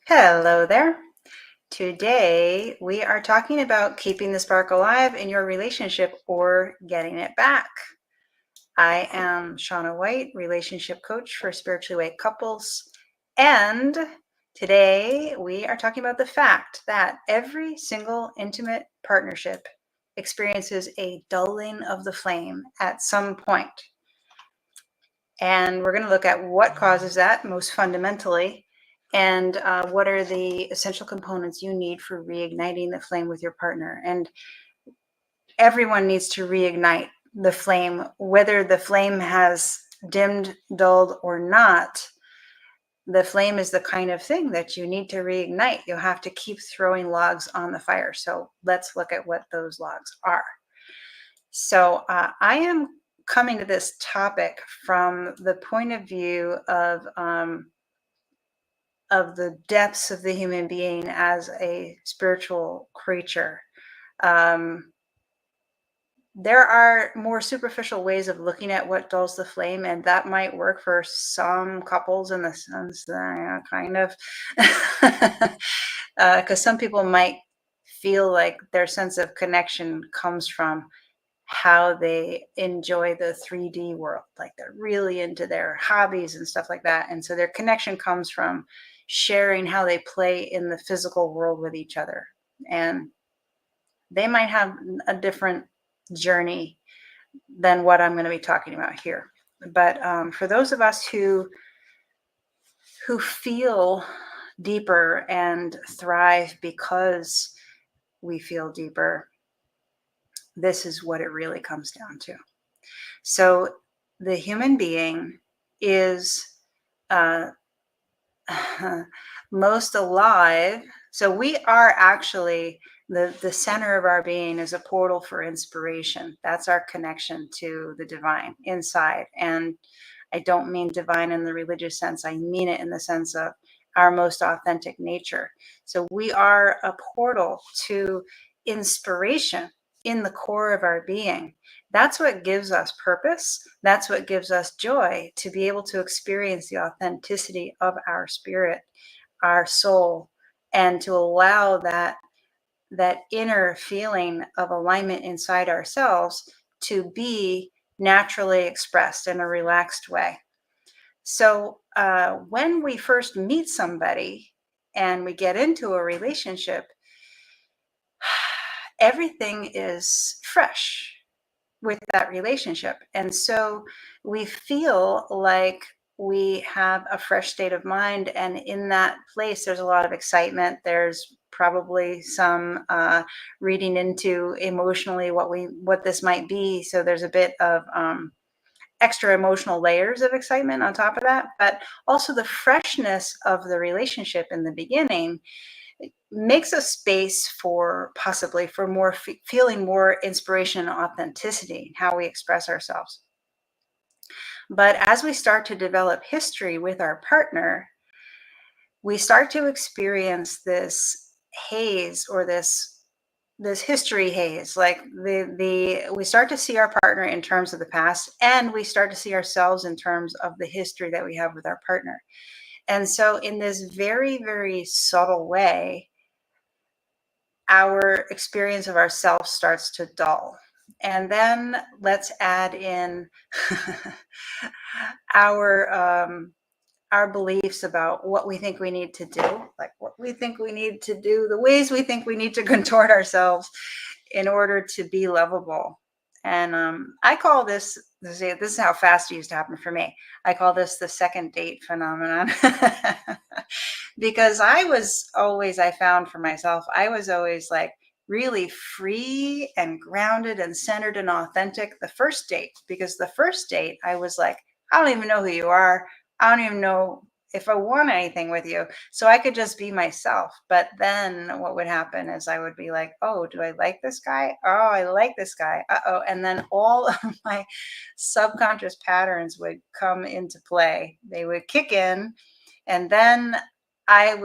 Hello there. Today we are talking about keeping the spark alive in your relationship or getting it back. I am Shauna White, relationship coach for spiritually awake couples. And today we are talking about the fact that every single intimate partnership experiences a dulling of the flame at some point. And we're going to look at what causes that most fundamentally and what are the essential components you need for reigniting the flame with your partner. And everyone needs to reignite the flame, whether the flame has dimmed, dulled, or not. The flame is the kind of thing that you need to reignite. You'll have to keep throwing logs on the fire. So let's look at what those logs are. So I am coming to this topic from the point of view of the depths of the human being as a spiritual creature. There are more superficial ways of looking at what dulls the flame, and that might work for some couples in the sense that kind of, because some people might feel like their sense of connection comes from how they enjoy the 3D world. Like they're really into their hobbies and stuff like that. And so their connection comes from sharing how they play in the physical world with each other. And they might have a different journey than what I'm going to be talking about here. But for those of us who feel deeper and thrive because we feel deeper, this is what it really comes down to. So the human being is most alive. So we are actually the center of our being is a portal for inspiration. That's our connection to the divine inside. And I don't mean divine in the religious sense. I mean it in the sense of our most authentic nature. So we are a portal to inspiration in the core of our being. That's what gives us purpose. That's what gives us joy, to be able to experience the authenticity of our spirit, our soul, and to allow that inner feeling of alignment inside ourselves to be naturally expressed in a relaxed way. So when we first meet somebody and we get into a relationship, everything is fresh with that relationship. And so we feel like we have a fresh state of mind. And in that place, there's a lot of excitement. There's probably some reading into emotionally what this might be. So there's a bit of extra emotional layers of excitement on top of that, but also the freshness of the relationship in the beginning makes a space for possibly for more feeling more inspiration and authenticity in how we express ourselves. But as we start to develop history with our partner, we start to experience this haze, or this history haze. Like we start to see our partner in terms of the past, and we start to see ourselves in terms of the history that we have with our partner. And so in this very, very subtle way, our experience of ourselves starts to dull. And then let's add in our beliefs about what we think we need to do, like what we think we need to do, the ways we think we need to contort ourselves in order to be lovable. And I call this is how fast it used to happen for me. I call this the second date phenomenon. Because I found for myself, I was always like really free and grounded and centered and authentic the first date. Because the first date, I was like, I don't even know who you are. I don't even know if I want anything with you. So I could just be myself. But then what would happen is I would be like, oh, do I like this guy? Oh, I like this guy. Uh-oh. And then all of my subconscious patterns would come into play. They would kick in. And then I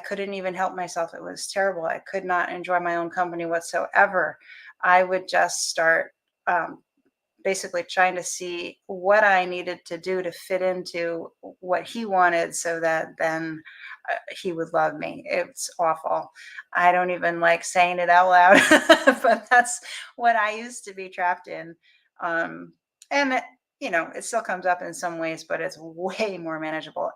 couldn't even help myself. It was terrible. I could not enjoy my own company whatsoever. I would just start basically trying to see what I needed to do to fit into what he wanted, so that then he would love me. It's awful. I don't even like saying it out loud, but that's what I used to be trapped in. Um, and it still comes up in some ways, but it's way more manageable.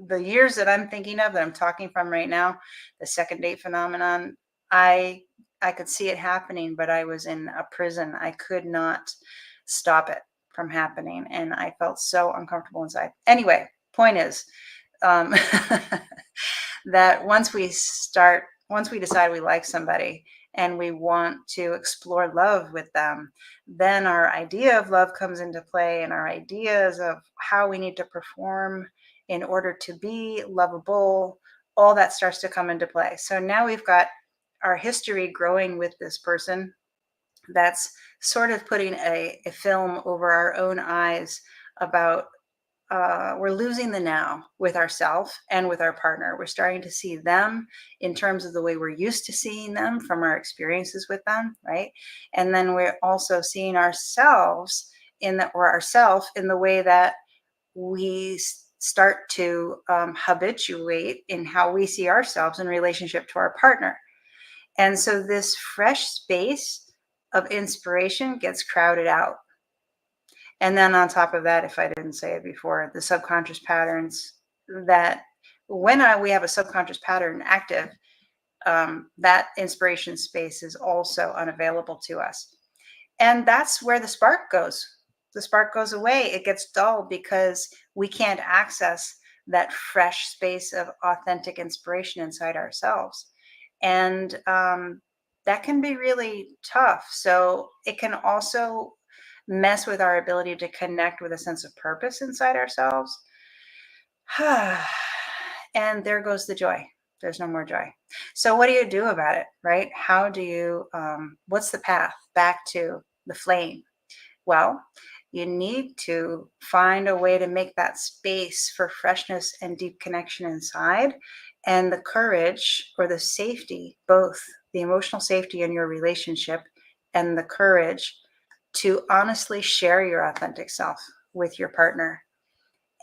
The years that I'm thinking of, that I'm talking from right now, the second date phenomenon, I I could see it happening, but I was in a prison. I could not stop it from happening, and I felt so uncomfortable inside. Anyway, point is, um, that once we decide we like somebody and we want to explore love with them, then our idea of love comes into play, and our ideas of how we need to perform in order to be lovable, all that starts to come into play. So now we've got our history growing with this person that's sort of putting a film over our own eyes about we're losing the now with ourselves and with our partner. We're starting to see them in terms of the way we're used to seeing them from our experiences with them, right? And then we're also seeing ourselves or ourself in the way that we start to habituate in how we see ourselves in relationship to our partner. And so this fresh space of inspiration gets crowded out. And then on top of that, if I didn't say it before, the subconscious patterns that we have a subconscious pattern active, that inspiration space is also unavailable to us. And that's where the spark goes. The spark goes away. It gets dull because we can't access that fresh space of authentic inspiration inside ourselves. And that can be really tough. So it can also mess with our ability to connect with a sense of purpose inside ourselves. And there goes the joy. There's no more joy. So what do you do about it, right? How do you, what's the path back to the flame? Well, you need to find a way to make that space for freshness and deep connection inside, and the courage or the safety, both the emotional safety in your relationship and the courage to honestly share your authentic self with your partner.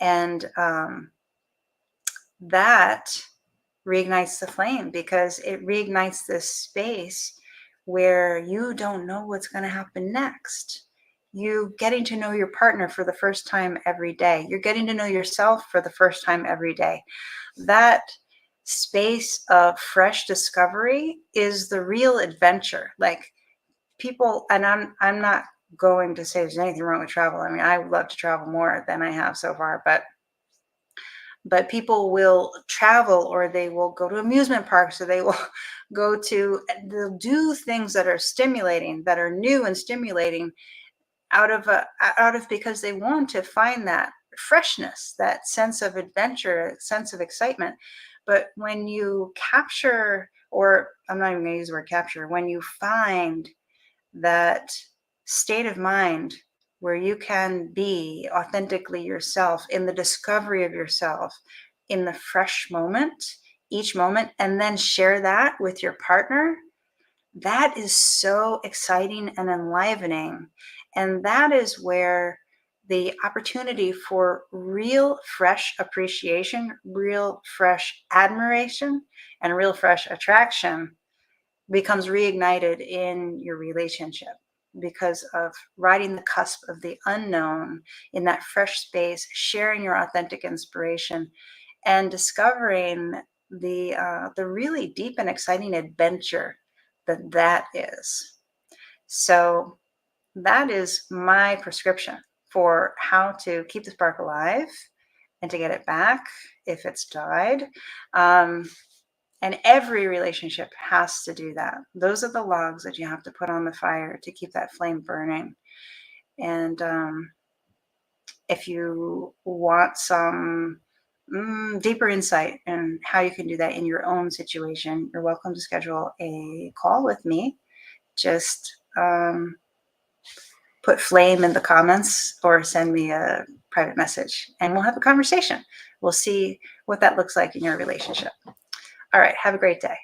And that reignites the flame, because it reignites this space where you don't know what's going to happen next. You getting to know your partner for the first time every day. You're getting to know yourself for the first time every day. That space of fresh discovery is the real adventure. Like, people, and I'm not going to say there's anything wrong with travel. I mean, I would love to travel more than I have so far, but people will travel, or they will go to amusement parks, or they will they'll do things that are stimulating, that are new and stimulating, out of because they want to find that freshness, that sense of adventure, sense of excitement. But when you capture, or I'm not even going to use the word capture, when you find that state of mind where you can be authentically yourself in the discovery of yourself in the fresh moment, each moment, and then share that with your partner, that is so exciting and enlivening. And that is where the opportunity for real fresh appreciation, real fresh admiration, and real fresh attraction becomes reignited in your relationship, because of riding the cusp of the unknown in that fresh space, sharing your authentic inspiration, and discovering the really deep and exciting adventure that is. So that is my prescription for how to keep the spark alive and to get it back if it's died. And every relationship has to do that. Those are the logs that you have to put on the fire to keep that flame burning. And if you want some deeper insight in how you can do that in your own situation, you're welcome to schedule a call with me. Just put flame in the comments or send me a private message, and we'll have a conversation. We'll see what that looks like in your relationship. All right. Have a great day.